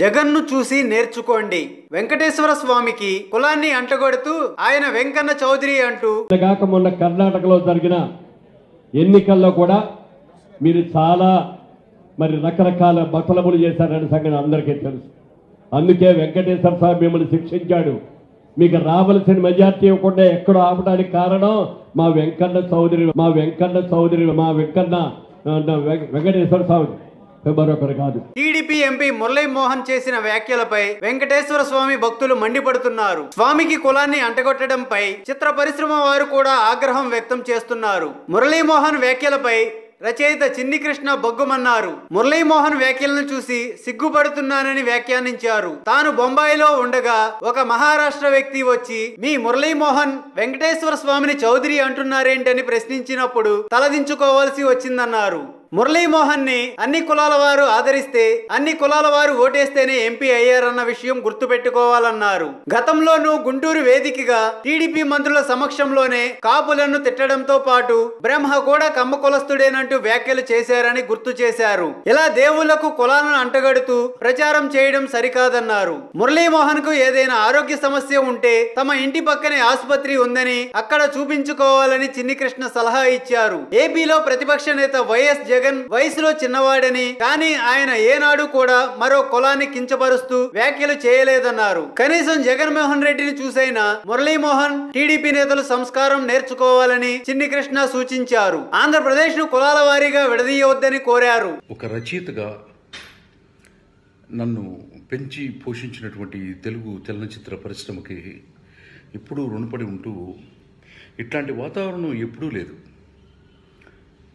జగన్ను చూసి నేర్చుకోండి. వెంకటేశ్వర స్వామికి కులాన్ని అంటగొడుతూ ఆయన వెంకన్న చౌదరి అంటూ మొన్న కర్ణాటకలో జరిగిన ఎన్నికల్లో కూడా మీరు చాలా రకరకాల బతలములు చేశారనే సంగతి అందరికీ తెలుసు. అందుకే వెంకటేశ్వర స్వామి మిమ్మల్ని శిక్షించాడు. మీకు రావాల్సిన మెజార్టీ ఇవ్వకుండా ఎక్కడో ఆపడానికి కారణం మా వెంకన్న చౌదరి, వెంకటేశ్వర స్వామి, మరొకరు కాదు. టీడీపీ ఎంపీ మురళీ మోహన్ చేసిన వ్యాఖ్యలపై వెంకటేశ్వర స్వామి భక్తులు మండిపడుతున్నారు. స్వామికి కులాన్ని అంటగొట్టడంపై చిత్ర పరిశ్రమ వారు కూడా ఆగ్రహం వ్యక్తం చేస్తున్నారు. మురళీ మోహన్ వ్యాఖ్యలపై రచయిత చిన్ని కృష్ణ బొగ్గుమన్నారు. మురళీ మోహన్ వ్యాఖ్యలను చూసి సిగ్గుపడుతున్నానని వ్యాఖ్యానించారు. తాను బొంబాయిలో ఉండగా ఒక మహారాష్ట్ర వ్యక్తి వచ్చి మీ మురళీ మోహన్ వెంకటేశ్వర స్వామిని చౌదరి అంటున్నారేంటని ప్రశ్నించినప్పుడు తలదించుకోవాల్సి వచ్చిందన్నారు. మురళీ మోహన్ ని అన్ని కులాల వారు ఆదరిస్తే అన్ని కులాల వారు ఓటేస్తేనే ఎంపీ అయ్యారన్న విషయం గుర్తుపెట్టుకోవాలన్నారు. గతంలోనూ గుంటూరు వేదికగా టీడీపీ మంత్రుల సమక్షంలోనే కాపులను తిట్టడంతో పాటు బ్రహ్మ కూడా కమ్మ కులస్తుడేనంటూ వ్యాఖ్యలు చేశారని గుర్తు చేశారు. ఇలా దేవుళ్లకు కులాలను అంటగడుతూ ప్రచారం చేయడం సరికాదన్నారు. మురళీ మోహన్ కు ఏదైనా ఆరోగ్య సమస్య ఉంటే తమ ఇంటి పక్కనే ఆసుపత్రి ఉందని అక్కడ చూపించుకోవాలని చిన్ని కృష్ణ సలహా ఇచ్చారు. ఏపీలో ప్రతిపక్ష నేత వైఎస్ జగన్ వయసులో చిన్నవాడని, కానీ ఆయన ఏనాడు కూడా మరో కులాన్ని కించపరుస్తూ వ్యాఖ్యలు చేయలేదన్నారు. కనీసం జగన్మోహన్ రెడ్డిని చూసైనా మురళీ మోహన్ టీడీపీ నేతలు సంస్కారం నేర్చుకోవాలని చిన్ని కృష్ణ సూచించారు. ఆంధ్రప్రదేశ్ ను కులాల వారీగా విడదీయవద్దని కోరారు. ఒక రచయితగా నన్ను పెంచి పోషించినటువంటి తెలుగు చలనచిత్ర పరిశ్రమకి ఎప్పుడూ రుణపడి ఉంటూ ఇట్లాంటి వాతావరణం ఎప్పుడూ లేదు.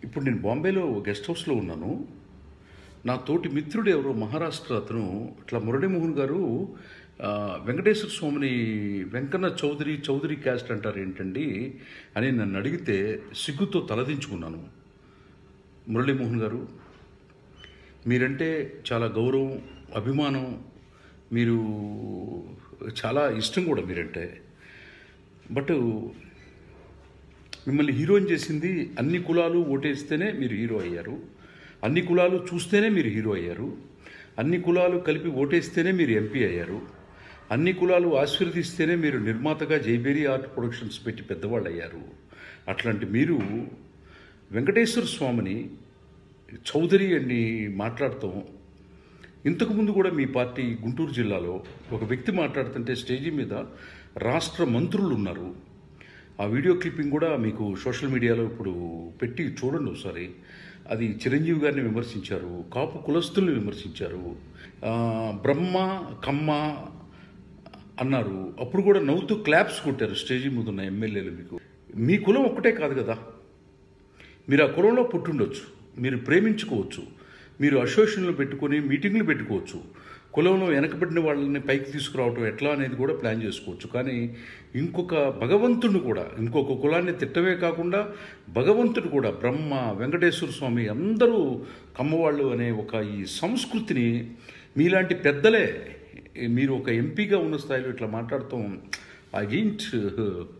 ఇప్పుడు నేను బాంబేలో గెస్ట్ హౌస్లో ఉన్నాను. నా తోటి మిత్రుడు ఎవరో మహారాష్ట్ర అతను ఇట్లా మురళీమోహన్ గారు వెంకటేశ్వర స్వామిని వెంకన్న చౌదరి క్యాస్ట్ అంటారు ఏంటండి అని నన్ను అడిగితే సిగ్గుతో తలదించుకున్నాను. మురళీమోహన్ గారు, మీరంటే చాలా గౌరవం, అభిమానం, మీరు చాలా ఇష్టం కూడా మీరంటే. బట్ మిమ్మల్ని హీరోయిన్ చేసింది అన్ని కులాలు ఓటేస్తేనే మీరు హీరో అయ్యారు, అన్ని కులాలు చూస్తేనే మీరు హీరో అయ్యారు, అన్ని కులాలు కలిపి ఓటేస్తేనే మీరు ఎంపీ అయ్యారు, అన్ని కులాలు ఆశీర్వదిస్తేనే మీరు నిర్మాతగా జైబేరి ఆర్ట్ ప్రొడక్షన్స్ పెట్టి పెద్దవాళ్ళు అయ్యారు. అట్లాంటి మీరు వెంకటేశ్వర స్వామిని చౌదరి అని మాట్లాడతాం. ఇంతకుముందు కూడా మీ పార్టీ గుంటూరు జిల్లాలో ఒక వ్యక్తి మాట్లాడుతుంటే స్టేజీ మీద రాష్ట్ర మంత్రులు ఉన్నారు. ఆ వీడియో క్లిప్పింగ్ కూడా మీకు సోషల్ మీడియాలో ఇప్పుడు పెట్టి చూడండి ఒకసారి. అది చిరంజీవి గారిని విమర్శించారు, కాపు కులస్తుల్ని విమర్శించారు, బ్రహ్మ కమ్మ అన్నారు. అప్పుడు కూడా నవ్వుతూ క్లాప్స్ కొట్టారు స్టేజీ మీద ఉన్న ఎమ్మెల్యేలు. మీ కులం ఒక్కటే కాదు కదా, మీరు ఆ కులంలో పుట్టుండొచ్చు, మీరు ప్రేమించుకోవచ్చు, మీరు అసోసియేషన్లు పెట్టుకొని మీటింగ్లు పెట్టుకోవచ్చు, కులంలో వెనకబడిన వాళ్ళని పైకి తీసుకురావటం ఎట్లా అనేది కూడా ప్లాన్ చేసుకోవచ్చు. కానీ ఇంకొక భగవంతుడు కూడా, ఇంకొక కులాన్ని తిట్టవే కాకుండా భగవంతుడు కూడా బ్రహ్మ వెంకటేశ్వర స్వామి అందరూ కమ్మవాళ్ళు అనే ఒక ఈ సంస్కృతిని మీలాంటి పెద్దలే, మీరు ఒక ఎంపీగా ఉన్న స్థాయిలో ఇట్లా మాట్లాడతాం. I don't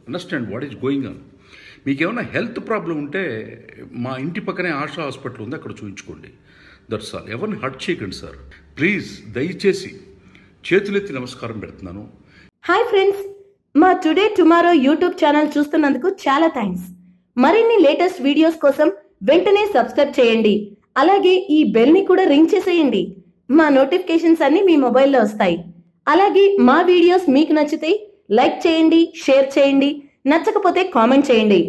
understand what is going on. మీకేమైనా హెల్త్ ప్రాబ్లం ఉంటే మా ఇంటి పక్కనే ఆశా హాస్పిటల్ ఉంది, అక్కడ చూపించుకోండి. That's all. ఎవరిని హర్ట్ చేయకండి సార్ ప్లీజ్. దయచేసి చేతులెత్తి నమస్కారం పెడుతున్నాను. హాయ్ ఫ్రెండ్స్, మా టుడే టుమారో యూట్యూబ్ ఛానల్ చూస్తున్నందుకు చాలా థ్యాంక్స్. మరిన్ని లేటెస్ట్ వీడియోస్ కోసం వెంటనే సబ్స్క్రైబ్ చేయండి. అలాగే ఈ బెల్ ని కూడా రింగ్ చేసేయండి. మా నోటిఫికేషన్స్ అన్ని మీ మొబైల్లో వస్తాయి. అలాగే మా వీడియోస్ మీకు నచ్చితే లైక్ చేయండి, షేర్ చేయండి, నచ్చకపోతే కామెంట్ చేయండి.